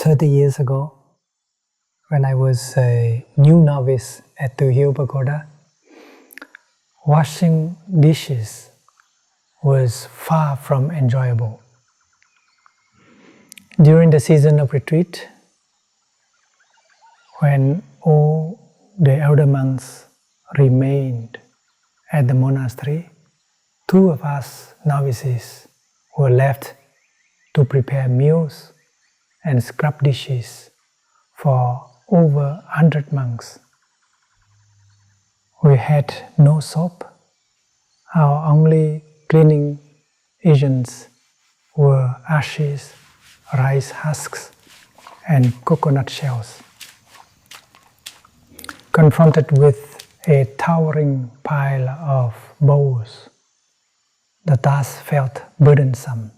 30 years ago, when I was a new novice at the Hill Pagoda, washing dishes was far from enjoyable. During the season of retreat, when all the elder monks remained at the monastery, two of us novices were left to prepare meals and scrub dishes for over 100 monks. We had no soap. Our only cleaning agents were ashes, rice husks, and coconut shells. Confronted with a towering pile of bowls, the task felt burdensome,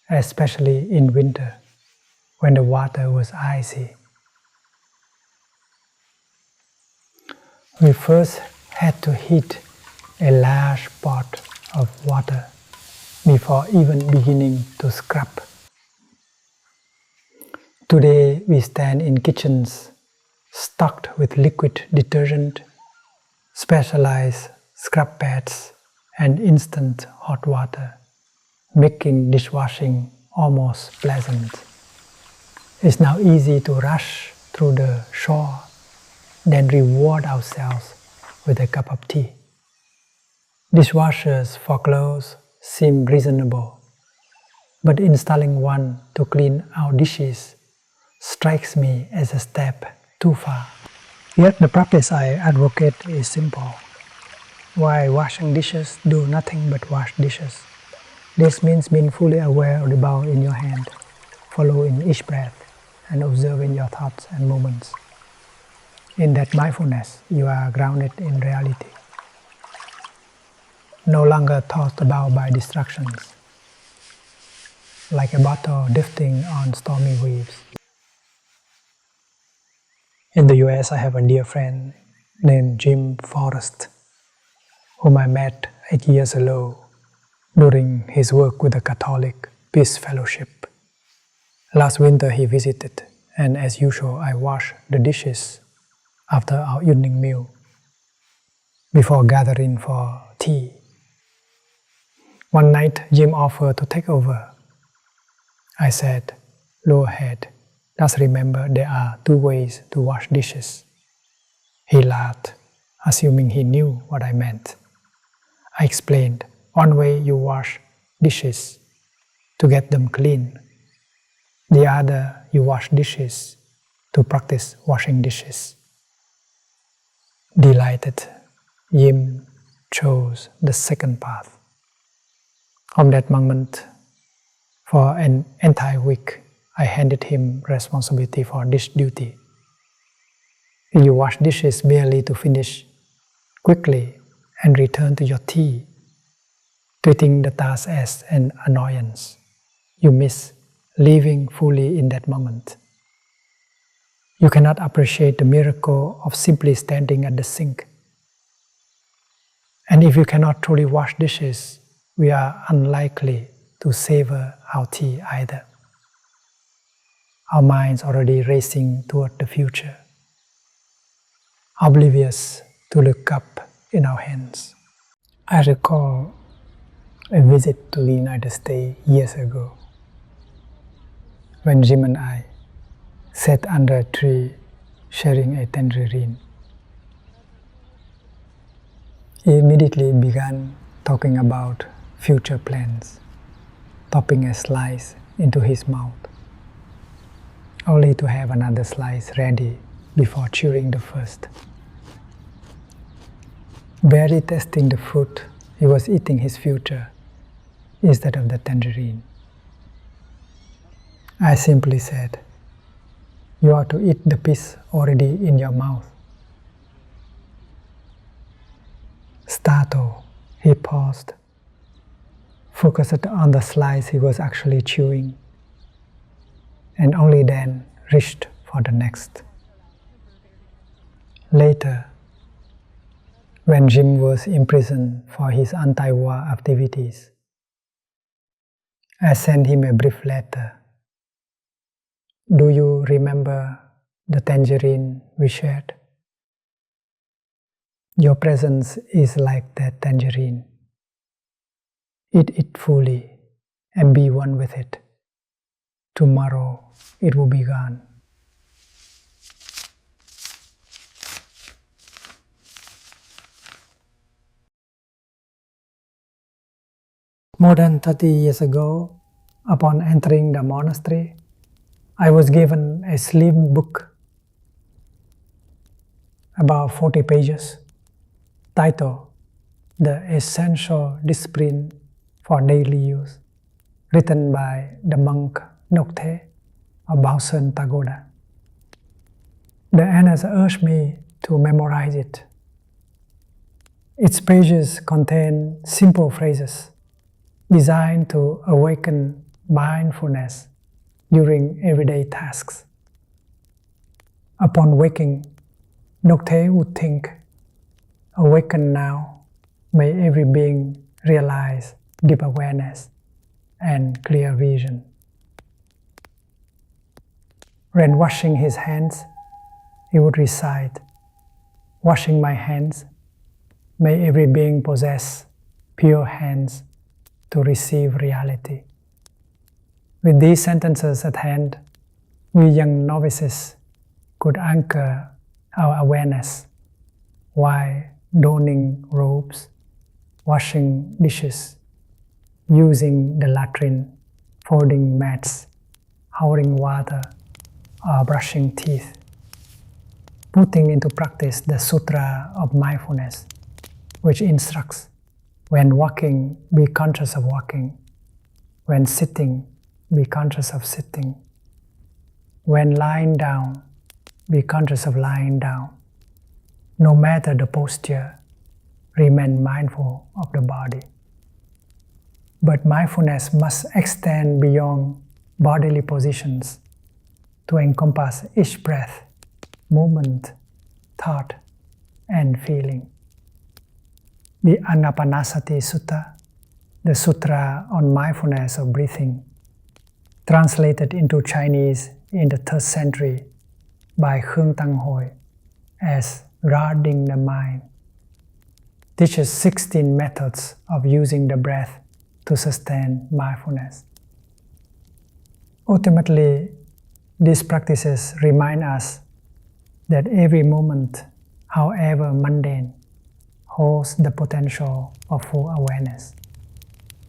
especially in winter when the water was icy. We first had to heat a large pot of water before even beginning to scrub. Today we stand in kitchens stocked with liquid detergent, specialized scrub pads, and instant hot water, making dishwashing almost pleasant. It's now easy to rush through the chore, then reward ourselves with a cup of tea. Dishwashers for clothes seem reasonable, but installing one to clean our dishes strikes me as a step too far. Yet the practice I advocate is simple. While washing dishes, do nothing but wash dishes. This means being fully aware of the bowl in your hand, following each breath, and observing your thoughts and moments. In that mindfulness, you are grounded in reality, no longer tossed about by distractions, like a bottle drifting on stormy waves. In the US, I have a dear friend named Jim Forrest, whom I met 8 years ago during his work with the Catholic Peace Fellowship. Last winter he visited, and as usual I washed the dishes after our evening meal, before gathering for tea. One night Jim offered to take over. I said, "Go ahead, just remember there are 2 ways to wash dishes." He laughed, assuming he knew what I meant. I explained, one way you wash dishes to get them clean. The other, you wash dishes to practice washing dishes. Delighted, Jim chose the second path. From that moment, for an entire week, I handed him responsibility for dish duty. If you wash dishes merely to finish quickly and return to your tea, treating the task as an annoyance, you miss living fully in that moment. You cannot appreciate the miracle of simply standing at the sink. And if you cannot truly wash dishes, we are unlikely to savor our tea either. Our minds already racing toward the future, oblivious to the cup in our hands. I recall a visit to the United States years ago, when Jim and I sat under a tree sharing a tangerine. He immediately began talking about future plans, topping a slice into his mouth, only to have another slice ready before chewing the first. Barely tasting the fruit, he was eating his future instead of the tangerine. I simply said, "You are to eat the piece already in your mouth." Startled, he paused, focused on the slice he was actually chewing, and only then reached for the next. Later, when Jim was imprisoned for his anti-war activities, I sent him a brief letter Do you remember the tangerine we shared? Your presence is like that tangerine. Eat it fully and be one with it. Tomorrow it will be gone. More than 30 years ago, upon entering the monastery, I was given a slim book, about 40 pages, titled The Essential Discipline for Daily Use, written by the monk Nokte of Bausen Pagoda. The Annas urged me to memorize it. Its pages contain simple phrases designed to awaken mindfulness during everyday tasks. Upon waking, Nokte would think, "Awaken now, may every being realize deep awareness and clear vision." When washing his hands, he would recite, "Washing my hands, may every being possess pure hands to receive reality." With these sentences at hand, we young novices could anchor our awareness while donning robes, washing dishes, using the latrine, folding mats, holding water, or brushing teeth. Putting into practice the Sutra of Mindfulness, which instructs, when walking, be conscious of walking. When sitting, be conscious of sitting. When lying down, be conscious of lying down. No matter the posture, remain mindful of the body. But mindfulness must extend beyond bodily positions to encompass each breath, movement, thought, and feeling. The Anapanasati Sutta, the Sutra on mindfulness of breathing, translated into Chinese in the 3rd century by Khương Tăng Hội as guarding the mind, teaches 16 methods of using the breath to sustain mindfulness. Ultimately, these practices remind us that every moment, however mundane, holds the potential of full awareness,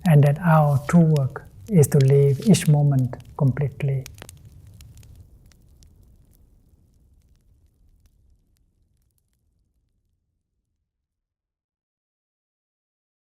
and that our true work is to live each moment completely.